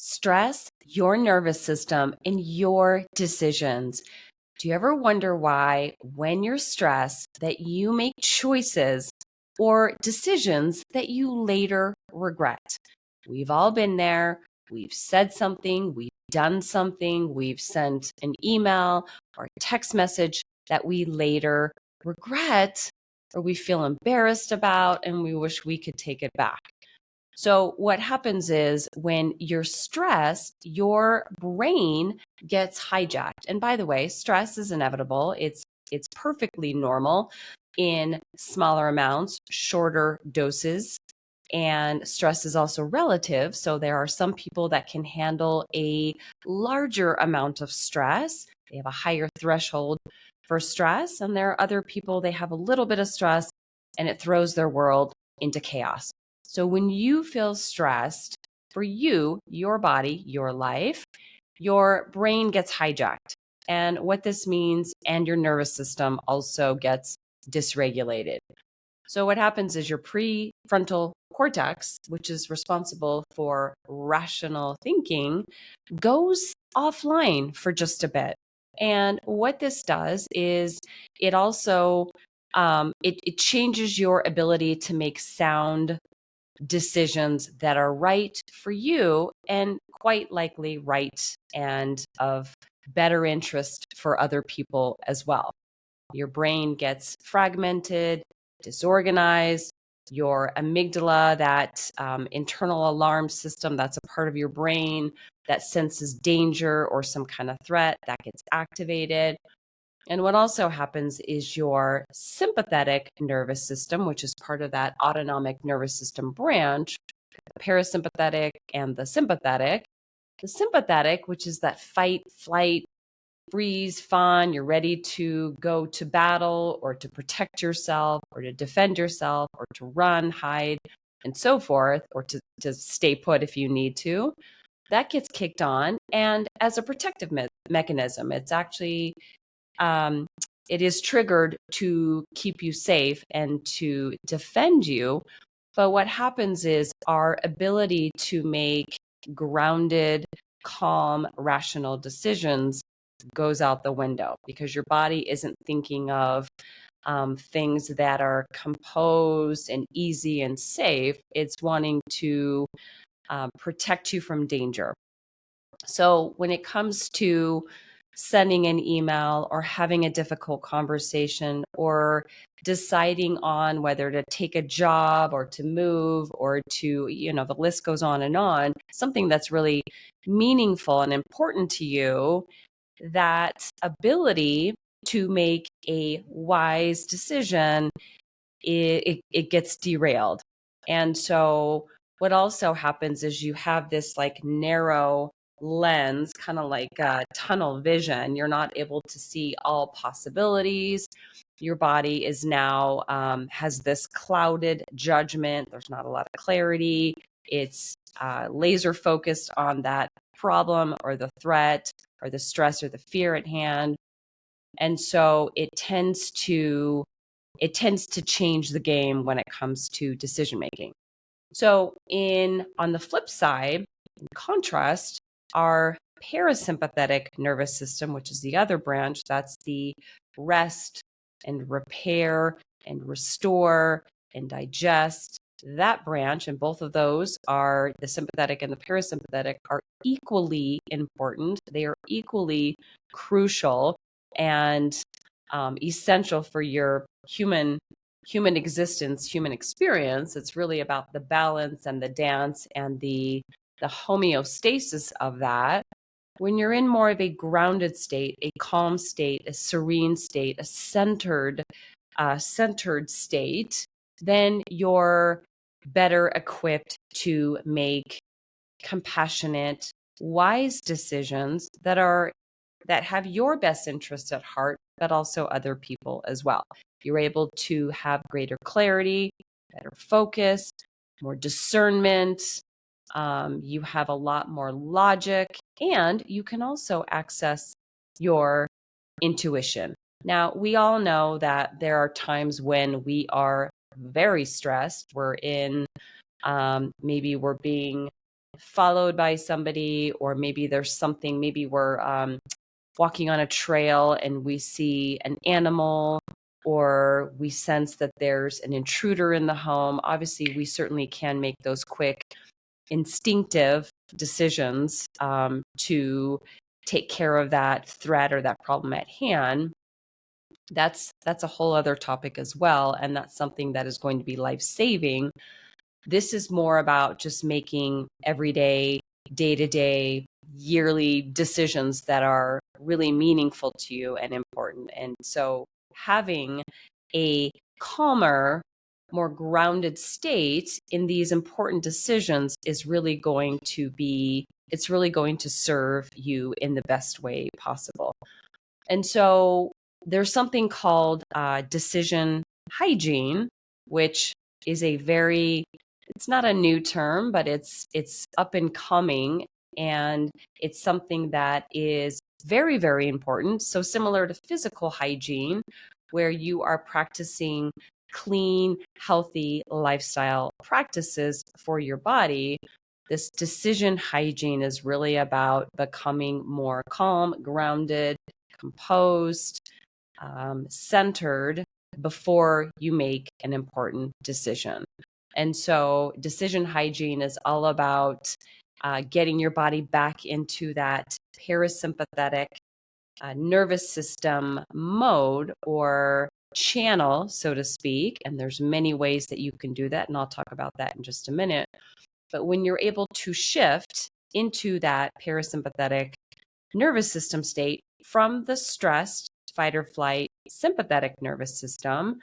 Stress, your nervous system, and your decisions. Do you ever wonder why, when you're stressed, that you make choices or decisions that you later regret? We've all been there. We've said something, we've done something, we've sent an email or a text message that we later regret or we feel embarrassed about and we wish we could take it back. So what happens is when you're stressed, your brain gets hijacked. And by the way, stress is inevitable. It's perfectly normal in smaller amounts, shorter doses. And stress is also relative. So there are some people that can handle a larger amount of stress. They have a higher threshold for stress. And there are other people, they have a little bit of stress and it throws their world into chaos. So when you feel stressed, for you, your body, your life, your brain gets hijacked. And what this means, and your nervous system also gets dysregulated. So what happens is your prefrontal cortex, which is responsible for rational thinking, goes offline for just a bit. And what this does is it also it changes your ability to make sound decisions that are right for you and quite likely right and of better interest for other people as well. Your brain gets fragmented, disorganized. Your amygdala, that internal alarm system that's a part of your brain that senses danger or some kind of threat, that gets activated. And what also happens is your sympathetic nervous system, which is part of that autonomic nervous system branch, the parasympathetic and the sympathetic. The sympathetic, which is that fight, flight, freeze, fawn, you're ready to go to battle or to protect yourself or to defend yourself or to run, hide, and so forth, or to stay put if you need to. That gets kicked on. And as a protective mechanism, it's actually it is triggered to keep you safe and to defend you. But what happens is our ability to make grounded, calm, rational decisions goes out the window because your body isn't thinking of things that are composed and easy and safe. It's wanting to protect you from danger. So when it comes to sending an email or having a difficult conversation or deciding on whether to take a job or to move or to, the list goes on, something that's really meaningful and important to you, that ability to make a wise decision, it gets derailed. And so what also happens is you have this like narrow lens, kind of like tunnel vision. You're not able to see all possibilities. Your body is now has this clouded judgment. There's not a lot of clarity. It's laser focused on that problem or the threat or the stress or the fear at hand. And so it tends to change the game when it comes to decision making. So on the flip side, in contrast, our parasympathetic nervous system, which is the other branch, that's the rest and repair and restore and digest. That branch, and both of those are, the sympathetic and the parasympathetic, are equally important. They are equally crucial and essential for your human existence, human experience. It's really about the balance and the dance and the homeostasis of that. When you're in more of a grounded state, a calm state, a serene state, a centered state, then you're better equipped to make compassionate, wise decisions that have your best interests at heart, but also other people as well. You're able to have greater clarity, better focus, more discernment. You have a lot more logic, and you can also access your intuition. Now, we all know that there are times when we are very stressed. We're in, maybe we're being followed by somebody, or maybe there's something, maybe we're walking on a trail and we see an animal, or we sense that there's an intruder in the home. Obviously, we certainly can make those quick, instinctive decisions to take care of that threat or that problem at hand. That's a whole other topic as well, and that's something that is going to be life-saving. This is more about just making everyday, day-to-day, yearly decisions that are really meaningful to you and important. And so having a calmer, more grounded state in these important decisions is really going to be, it's really going to serve you in the best way possible. And so there's something called decision hygiene, which is a very, it's not a new term, but it's up and coming, and it's something that is very, very important. So similar to physical hygiene, where you are practicing clean, healthy lifestyle practices for your body, this decision hygiene is really about becoming more calm, grounded, composed, centered before you make an important decision. And so decision hygiene is all about getting your body back into that parasympathetic nervous system mode or channel, so to speak. And there's many ways that you can do that, and I'll talk about that in just a minute. But when you're able to shift into that parasympathetic nervous system state from the stressed fight or flight sympathetic nervous system,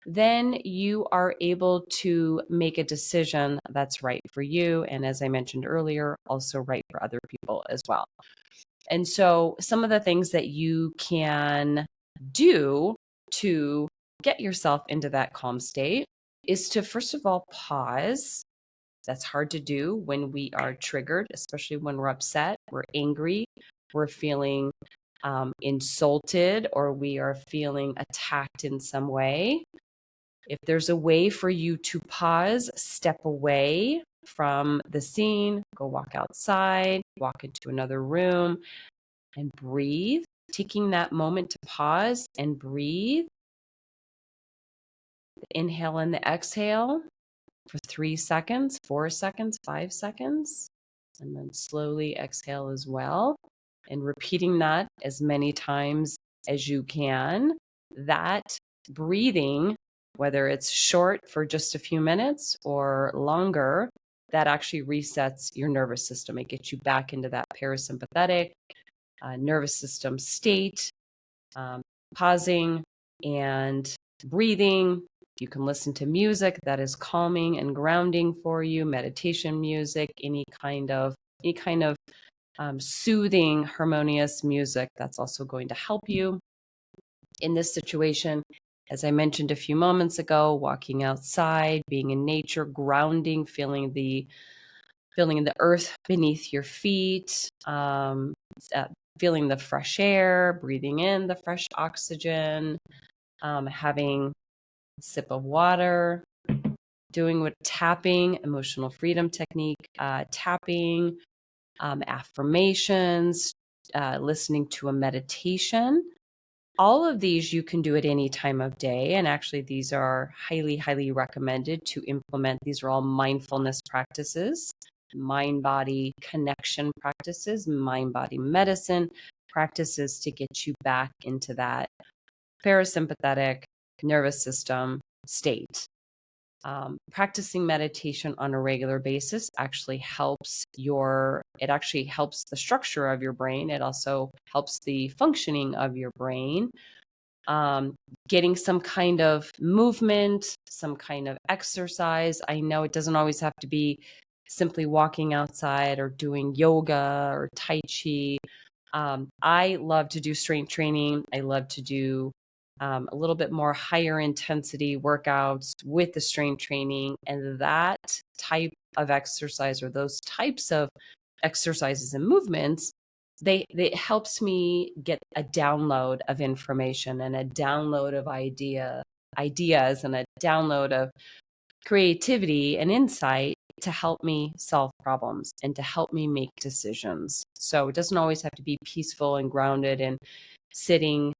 then you are able to make a decision that's right for you. And as I mentioned earlier, also right for other people as well. And so some of the things that you can do to get yourself into that calm state is to, first of all, pause. That's hard to do when we are triggered, especially when we're upset, we're angry, we're feeling insulted, or we are feeling attacked in some way. If there's a way for you to pause, step away from the scene, go walk outside, walk into another room, and breathe, taking that moment to pause and breathe. Inhale and the exhale for 3 seconds, 4 seconds, 5 seconds, and then slowly exhale as well. And repeating that as many times as you can. That breathing, whether it's short for just a few minutes or longer, that actually resets your nervous system. It gets you back into that parasympathetic nervous system state. Pausing and breathing. You can listen to music that is calming and grounding for you, meditation music, any kind of soothing, harmonious music that's also going to help you in this situation. As I mentioned a few moments ago, walking outside, being in nature, grounding, feeling the earth beneath your feet, feeling the fresh air, breathing in the fresh oxygen, having a sip of water, doing what tapping, emotional freedom technique, tapping, affirmations, listening to a meditation. All of these you can do at any time of day. And actually, these are highly, highly recommended to implement. These are all mindfulness practices, mind-body connection practices, mind-body medicine practices to get you back into that parasympathetic nervous system state. Practicing meditation on a regular basis actually helps the structure of your brain. It also helps the functioning of your brain. Getting some kind of movement, some kind of exercise. I know it doesn't always have to be simply walking outside or doing yoga or Tai Chi. I love to do strength training. I love to do a little bit more higher intensity workouts with the strength training, and that type of exercise or those types of exercises and movements, it helps me get a download of information and a download of ideas and a download of creativity and insight to help me solve problems and to help me make decisions. So it doesn't always have to be peaceful and grounded and sitting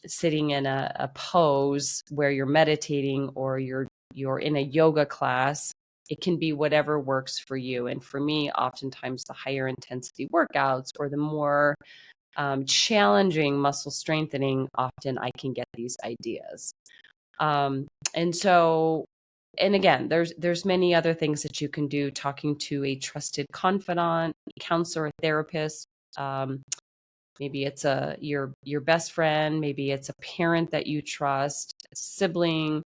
sitting in a pose where you're meditating or you're in a yoga class. It can be whatever works for you. And for me, oftentimes the higher intensity workouts or the more challenging muscle strengthening, often I can get these ideas. And so, and again, there's many other things that you can do, talking to a trusted confidant, counselor, a therapist. Maybe it's your best friend, maybe it's a parent that you trust, a sibling,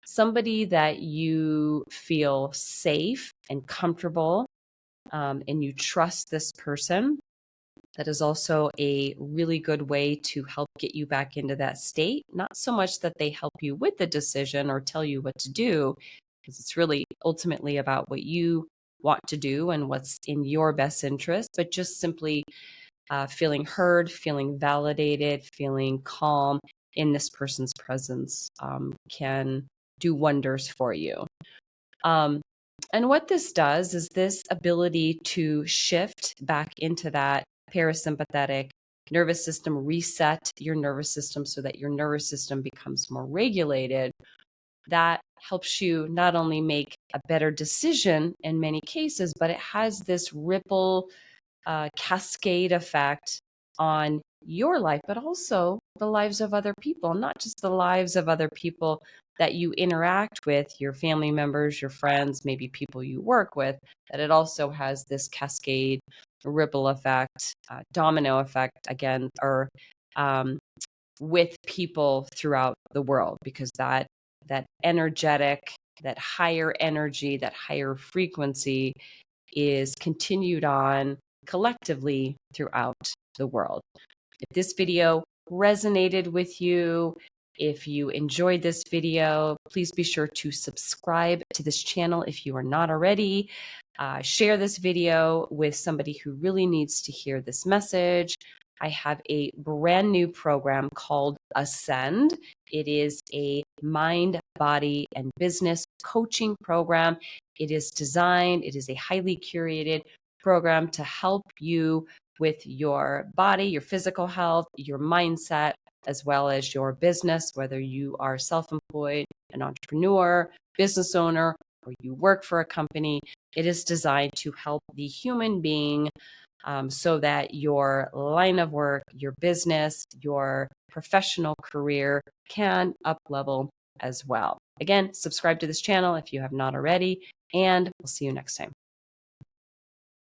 somebody that you feel safe and comfortable, and you trust this person. That is also a really good way to help get you back into that state. Not so much that they help you with the decision or tell you what to do, because it's really ultimately about what you want to do and what's in your best interest, but just simply feeling heard, feeling validated, feeling calm in this person's presence can do wonders for you. And what this does is this ability to shift back into that parasympathetic nervous system, reset your nervous system so that your nervous system becomes more regulated. That helps you not only make a better decision in many cases, but it has this ripple cascade effect on your life, but also the lives of other people, not just the lives of other people that you interact with, your family members, your friends, maybe people you work with, that it also has this cascade ripple effect, domino effect again, or with people throughout the world, because that energetic, that higher energy, that higher frequency is continued on collectively throughout the world. If this video resonated with you, if you enjoyed this video, please be sure to subscribe to this channel if you are not already. Share this video with somebody who really needs to hear this message. I have a brand new program called Ascend. It is a mind, body, and business coaching program. It is a highly curated program to help you with your body, your physical health, your mindset, as well as your business, whether you are self-employed, an entrepreneur, business owner, or you work for a company. It is designed to help the human being so that your line of work, your business, your professional career can up level as well. Again, subscribe to this channel if you have not already, and we'll see you next time.